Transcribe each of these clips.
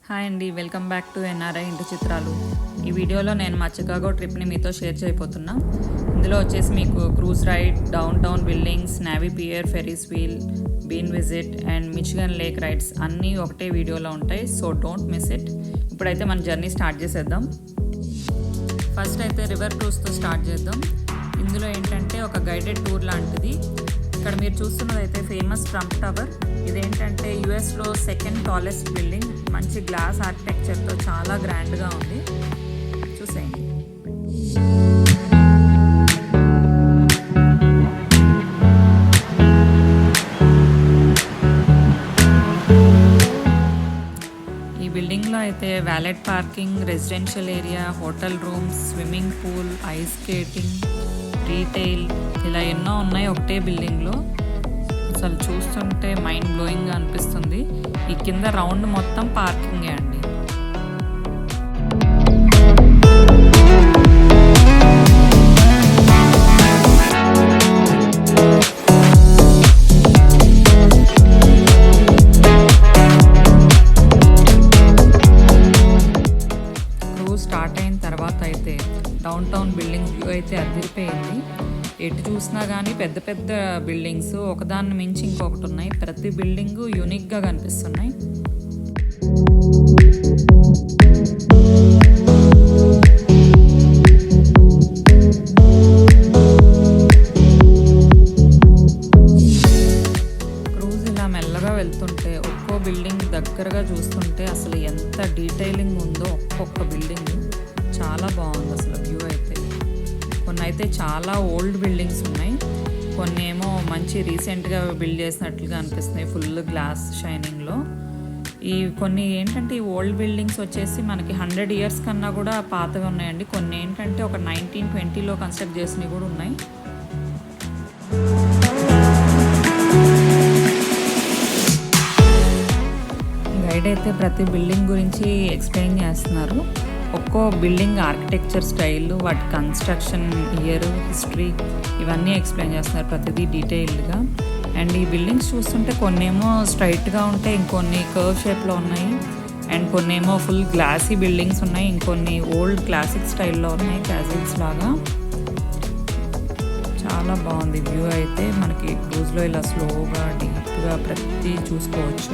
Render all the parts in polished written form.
Hi అండి, welcome back to NRI ఇంటి చిత్రాలు. ఈ వీడియోలో నేను మా చికాగో ట్రిప్ని మీతో షేర్ చేయబోతున్నా. ఇందులో వచ్చేసి మీకు cruise ride, downtown buildings, Navy Pier, Ferris wheel, Bean visit and Michigan lake rides అన్నీ ఒకటే వీడియోలో ఉంటాయి. So don't miss it. ఇప్పుడైతే మన జర్నీ స్టార్ట్ చేసేద్దాం. ఫస్ట్ అయితే రివర్ క్రూజ్తో స్టార్ట్ చేద్దాం. ఇందులో ఏంటంటే ఒక గైడెడ్ టూర్ లాంటిది. ఇక్కడ మీరు చూస్తున్నది అయితే ఫేమస్ ట్రంప్ టవర్. ఇదేంటంటే యుఎస్లో సెకండ్ టాలెస్ట్ బిల్డింగ్. మంచి గ్లాస్ ఆర్కిటెక్చర్తో చాలా గ్రాండ్గా ఉంది. చూసేయండి. ఈ బిల్డింగ్లో అయితే valet parking, residential area, hotel rooms, swimming pool, ice skating, retail ఇలా ఎన్నో ఉన్నాయి ఒకటే బిల్డింగ్లో. అసలు చూస్తుంటే మైండ్ బ్లోయింగ్గా అనిపిస్తుంది. ఈ కింద రౌండ్ మొత్తం పార్కింగే అండి. క్రూజ్ స్టార్ట్ అయిన తర్వాత అయితే డౌన్ టౌన్ బిల్డింగ్ వ్యూ అయితే అదిరిపోయింది. ఎటు చూసినా కానీ పెద్ద పెద్ద బిల్డింగ్స్ ఒకదాన్ని మించి ఇంకొకటి ఉన్నాయి. ప్రతి బిల్డింగ్ యూనిక్గా కనిపిస్తున్నాయి. క్రూజ్ ఇలా మెల్లగా వెళ్తుంటే ఒక్కో బిల్డింగ్ దగ్గరగా చూస్తుంటే అసలు ఎంత డీటెయిలింగ్ ఉందో ఒక్కొక్క బిల్డింగ్. చాలా బాగుంది అసలు వ్యూ అయితే. కొన్ని అయితే చాలా ఓల్డ్ బిల్డింగ్స్ ఉన్నాయి, కొన్ని ఏమో మంచి రీసెంట్గా బిల్డ్ చేసినట్లుగా అనిపిస్తున్నాయి ఫుల్ గ్లాస్ షైనింగ్లో. ఈ కొన్ని ఏంటంటే ఈ ఓల్డ్ బిల్డింగ్స్ వచ్చేసి మనకి 100 years కన్నా కూడా పాతగా ఉన్నాయండి. కొన్ని ఏంటంటే ఒక 1920లో కన్స్ట్రక్ట్ చేసినవి కూడా ఉన్నాయి. గైడ్ అయితే ప్రతి బిల్డింగ్ గురించి ఎక్స్ప్లెయిన్ చేస్తున్నారు. ఒక్కో బిల్డింగ్ ఆర్కిటెక్చర్ స్టైల్, వాటి కన్స్ట్రక్షన్ ఇయర్, హిస్టరీ ఇవన్నీ ఎక్స్ప్లెయిన్ చేస్తున్నారు ప్రతిదీ డీటెయిల్డ్గా. అండ్ ఈ బిల్డింగ్స్ చూస్తుంటే కొన్ని ఏమో స్ట్రైట్గా ఉంటాయి, ఇంకొన్ని కర్వ్ షేప్లో ఉన్నాయి, అండ్ కొన్ని ఏమో ఫుల్ గ్లాసీ బిల్డింగ్స్ ఉన్నాయి, ఇంకొన్ని ఓల్డ్ క్లాసిక్ స్టైల్లో ఉన్నాయి, క్యాజిల్స్ లాగా. చాలా బాగుంది వ్యూ అయితే. మనకి క్రూజ్లో ఇలా స్లోగా డీప్గా ప్రతి చూసుకోవచ్చు.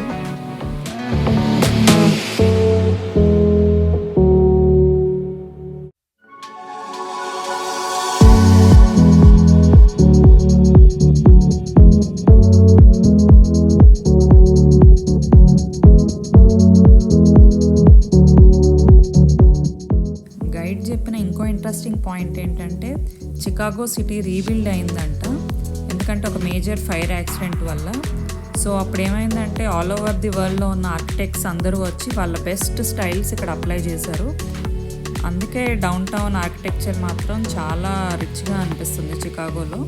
గైడ్ చెప్పిన ఇంకో ఇంట్రెస్టింగ్ పాయింట్ ఏంటంటే చికాగో సిటీ రీబిల్డ్ అయిందంట. ఎందుకంటే ఒక మేజర్ ఫైర్ యాక్సిడెంట్ వల్ల. సో అప్పుడు ఏమైందంటే ఆల్ ఓవర్ ది వరల్డ్లో ఉన్న ఆర్కిటెక్ట్స్ అందరూ వచ్చి వాళ్ళ బెస్ట్ స్టైల్స్ ఇక్కడ అప్లై చేశారు. అందుకే డౌన్ టౌన్ ఆర్కిటెక్చర్ మాత్రం చాలా రిచ్గా అనిపిస్తుంది చికాగోలో.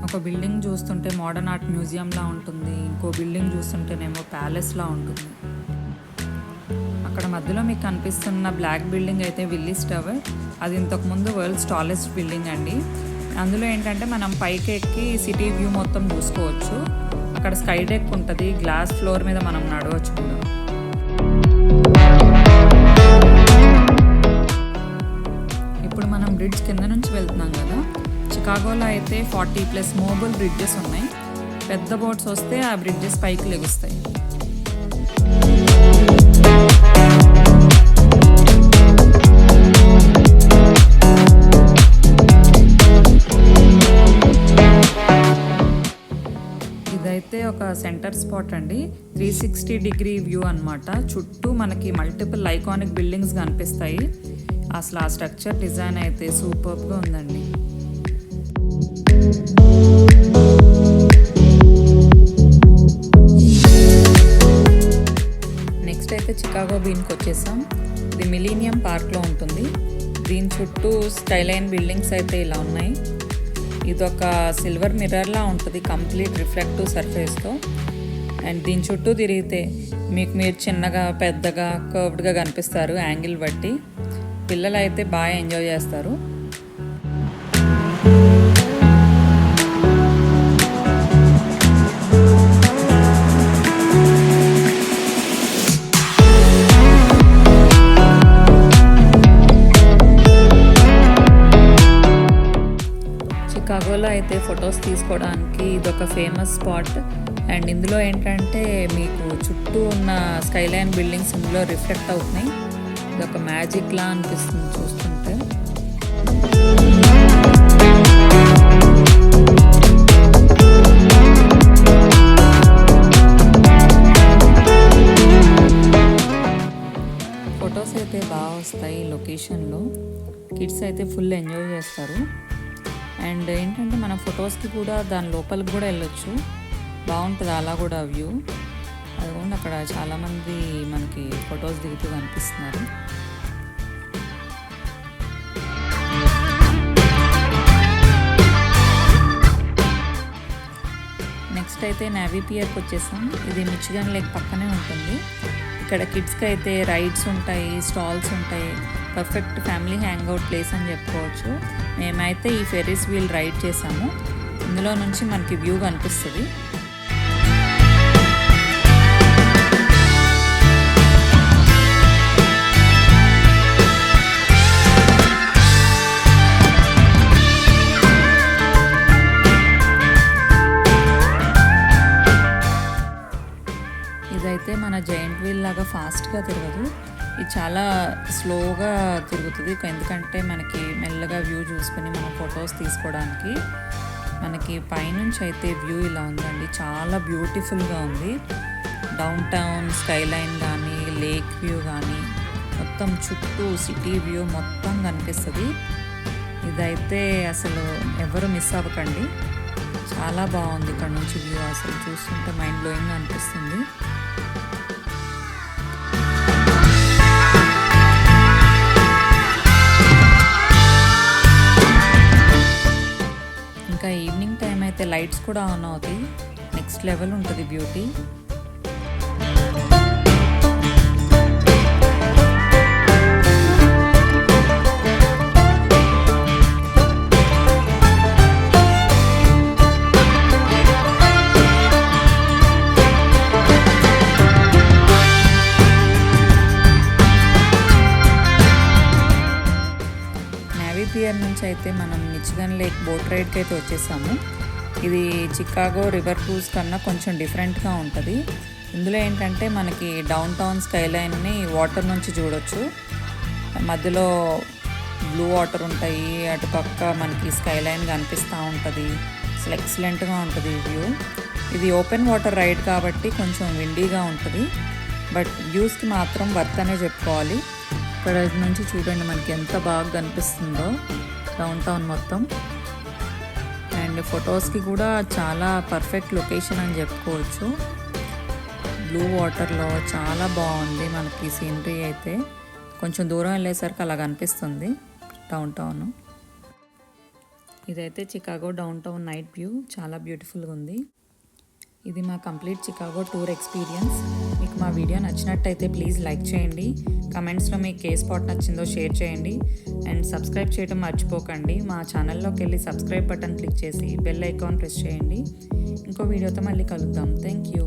ఒక బిల్డింగ్ చూస్తుంటే మోడర్న్ ఆర్ట్ మ్యూజియంలా ఉంటుంది, ఇంకో బిల్డింగ్ చూస్తుంటేనేమో ప్యాలెస్లా ఉంటుంది. అక్కడ మధ్యలో మీకు కనిపిస్తున్న బ్లాక్ బిల్డింగ్ అయితే విల్లీస్ టవర్. అది ఇంతకుముందు వరల్డ్స్ టాలెస్ట్ బిల్డింగ్ అండి. అందులో ఏంటంటే మనం పైకి ఎక్కి సిటీ వ్యూ మొత్తం చూసుకోవచ్చు. అక్కడ స్కై డెక్ ఉంటుంది, గ్లాస్ ఫ్లోర్ మీద మనం నడవచ్చు కూడా. ఇప్పుడు మనం బ్రిడ్జ్ కింద నుంచి వెళ్తున్నాం కదా. చికాగోలో అయితే 40+ మూవబుల్ బ్రిడ్జెస్ ఉన్నాయి. పెద్ద బోట్స్ వస్తే ఆ బ్రిడ్జెస్ పైకి లెగుస్తాయి. ఇదైతే ఒక సెంటర్ స్పాట్ అండి. 360-degree వ్యూ అనమాట. చుట్టూ మనకి మల్టిపుల్ ఐకానిక్ బిల్డింగ్స్ కనిపిస్తాయి. అసలు ఆ స్ట్రక్చర్ డిజైన్ అయితే సూపర్గా ఉందండి. నెక్స్ట్ అయితే చికాగో బీన్కి వచ్చేసాం. ఇది మిలీనియం పార్క్లో ఉంటుంది. దీని చుట్టూ స్కైలైన్ బిల్డింగ్స్ అయితే ఇలా ఉన్నాయి. ఇదొక సిల్వర్ మిర్రర్లా ఉంటుంది, కంప్లీట్ రిఫ్లెక్టివ్ సర్ఫేస్తో. అండ్ దీని చుట్టూ తిరిగితే మీరు చిన్నగా, పెద్దగా, కర్వ్డ్గా కనిపిస్తారు యాంగిల్ బట్టి. పిల్లలు అయితే బాగా ఎంజాయ్ చేస్తారు. అయితే ఫొటోస్ తీసుకోవడానికి ఇదొక ఫేమస్ స్పాట్. అండ్ ఇందులో ఏంటంటే మీకు చుట్టూ ఉన్న స్కైలైన్ బిల్డింగ్స్ ఇందులో రిఫ్లెక్ట్ అవుతున్నాయి. ఇదొక మ్యాజిక్లా అనిపిస్తుంది చూస్తుంటే. ఫొటోస్ అయితే బాగా వస్తాయి ఈ లొకేషన్లో. కిడ్స్ అయితే ఫుల్ ఎంజాయ్ చేస్తారు. అండ్ ఏంటంటే మన ఫొటోస్కి కూడా దాని లోపలికి కూడా వెళ్ళొచ్చు. బాగుంటుంది అలా కూడా వ్యూ. అది కూడా అక్కడ చాలామంది మనకి ఫొటోస్ దిగుతూ కనిపిస్తున్నారు. నెక్స్ట్ అయితే నేవీ పియర్కి వచ్చేసాం. ఇది మిచిగన్ లేక్ పక్కనే ఉంటుంది. ఇక్కడ కిడ్స్కి అయితే రైడ్స్ ఉంటాయి, స్టాల్స్ ఉంటాయి. పర్ఫెక్ట్ ఫ్యామిలీ హ్యాంగ్అవుట్ ప్లేస్ అని చెప్పుకోవచ్చు. మేమైతే ఈ ఫెర్రీస్ వీల్ రైడ్ చేసాము. ఇందులో నుంచి మనకి వ్యూ కనిపిస్తుంది. ఇదైతే మన జైంట్ వీల్ లాగా ఫాస్ట్గా తిరగదు. ఇది చాలా స్లోగా తిరుగుతుంది. ఎందుకంటే మనకి మెల్లగా వ్యూ చూసుకొని మనం ఫొటోస్ తీసుకోవడానికి. మనకి పైనుంచి అయితే వ్యూ ఇలా ఉందండి. చాలా బ్యూటిఫుల్గా ఉంది. డౌన్ టౌన్ స్కైలైన్ కానీ, లేక్ వ్యూ కానీ, మొత్తం చుట్టూ సిటీ వ్యూ మొత్తం కనిపిస్తుంది. ఇదైతే అసలు ఎవరు మిస్ అవ్వకండి. చాలా బాగుంది ఇక్కడ నుంచి వ్యూ. అసలు చూస్తుంటే మైండ్ బ్లోయింగ్గా అనిపిస్తుంది. ఇంకా ఈవినింగ్ టైం అయితే లైట్స్ కూడా ఆన్ అవుతాయి. నెక్స్ట్ లెవెల్ ఉంటుంది బ్యూటీ. పియర్ నుంచి అయితే మనం మిచిగన్ లేక్ బోట్ రైడ్కి అయితే వచ్చేసాము. ఇది చికాగో రివర్ క్రూజ్ కన్నా కొంచెం డిఫరెంట్గా ఉంటుంది. ఇందులో ఏంటంటే మనకి డౌన్ టౌన్ స్కైలైన్ని వాటర్ నుంచి చూడొచ్చు. మధ్యలో బ్లూ వాటర్ ఉంటాయి, అటుపక్క మనకి స్కైలైన్ కనిపిస్తూ ఉంటుంది. అసలు ఎక్సలెంట్గా ఉంటుంది వ్యూ. ఇది ఓపెన్ వాటర్ రైడ్ కాబట్టి కొంచెం విండీగా ఉంటుంది. బట్ వ్యూస్కి మాత్రం వర్త్ అనే చెప్పుకోవాలి. ఇక్కడ నుంచి చూడండి మనకి ఎంత బాగా కనిపిస్తుందో డౌన్ టౌన్ మొత్తం. అండ్ ఫొటోస్కి కూడా చాలా పర్ఫెక్ట్ లొకేషన్ అని చెప్పుకోవచ్చు. బ్లూ వాటర్లో చాలా బాగుంది మనకి సీనరీ అయితే. కొంచెం దూరం వెళ్ళేసరికి అలా కనిపిస్తుంది డౌన్ టౌన్. ఇదైతే Chicago down town night view. చాలా బ్యూటిఫుల్గా ఉంది. ఇది మా కంప్లీట్ చికాగో టూర్ ఎక్స్పీరియన్స్. మీకు మా వీడియో నచ్చినట్టయితే ప్లీజ్ లైక్ చేయండి. కమెంట్స్లో మీకు ఏ స్పాట్ నచ్చిందో షేర్ చేయండి. అండ్ సబ్స్క్రైబ్ చేయడం మర్చిపోకండి. మా ఛానల్లోకి వెళ్ళి సబ్స్క్రైబ్ బటన్ క్లిక్ చేసి బెల్ ఐకాన్ ప్రెస్ చేయండి. ఇంకో వీడియోతో మళ్ళీ కలుద్దాం. Thank you.